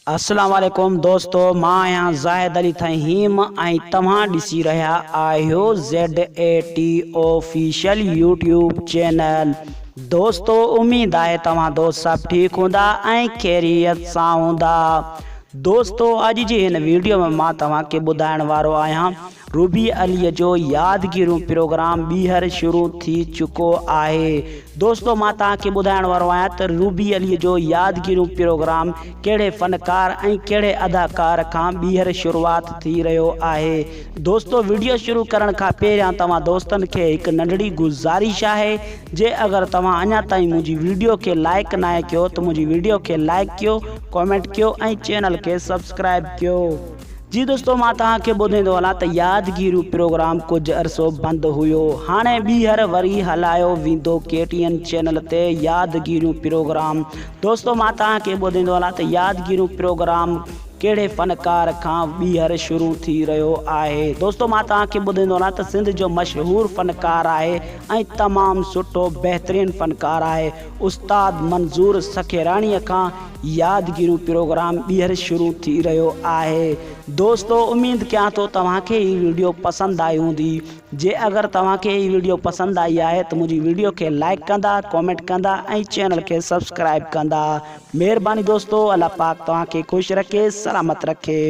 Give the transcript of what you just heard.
अस्सलाम वालेकुम दोस्तों, मां आहियां ज़ाहिद अली थहीम ऐं तव्हां ॾिसी रहिया आहियो ZAT ऑफिशियल यूट्यूब चैनल। दोस्तों, उम्मीद आहे तव्हां दोस्त सभु ठीक हूंदा ऐं ख़ैरियत सां हूंदा। दोस्तों, अॼु जी हिन वीडियो में मां तव्हांखे ॿुधाइण वारो आहियां रूबी अलीअ जो यादगिरियूं प्रोग्राम ॿीहर शुरू थी चुको आहे। दोस्तों, मां तव्हांखे ॿुधाइण वारो आहियां त रूबी अलीअ जो यादगिरियूं प्रोग्राम कहिड़े फ़नकार ऐं कहिड़े अदाकार खां ॿीहर शुरूआत थी रहियो आहे। दोस्तों, वीडियो शुरू करण खां पहिरियां तव्हां दोस्तनि खे हिकु नंढड़ी गुज़ारिश आहे, जे अगरि तव्हां अञा ताईं मुंहिंजी वीडियो खे लाइक न कयो त मुंहिंजी वीडियो खे लाइक कयो, कमेंट कयो ऐं चैनल खे सब्सक्राइब कयो। जी दोस्तों, मां तव्हांखे ॿुधाईंदो हलां त यादगिरियूं प्रोग्राम कुझु अरसो बंदि हुयो, हाणे ॿीहर वरी हलायो वेंदो KTN चैनल ते यादगिरियूं प्रोग्राम। दोस्तों, मां तव्हांखे ॿुधाईंदो हलां त यादगिरियूं प्रोग्राम कहिड़े फ़नकार खां ॿीहर शुरू थी रहियो आहे। दोस्तों, मां तव्हांखे ॿुधाईंदो हलां त सिंध जो मशहूरु फ़नकार आहे ऐं तमामु सुठो बहितरीनु फ़नकार आहे उस्ताद मंज़ूर सखेराणीअ खां यादगिरियूं प्रोग्राम ॿीहर शुरू थी रहियो आहे। दोस्तों, उम्मीद कयां थो तव्हांखे हीअ वीडियो पसंदि आई हूंदी। जे अगरि तव्हांखे हीअ वीडियो पसंदि आई आहे त मुंहिंजी वीडियो खे लाइक कंदा, कमेंट कंदा ऐं चैनल खे सब्सक्राइब कंदा। महिरबानी दोस्तों, अल्लाह पाक तव्हांखे ख़ुशि रखे, सलामत रखे।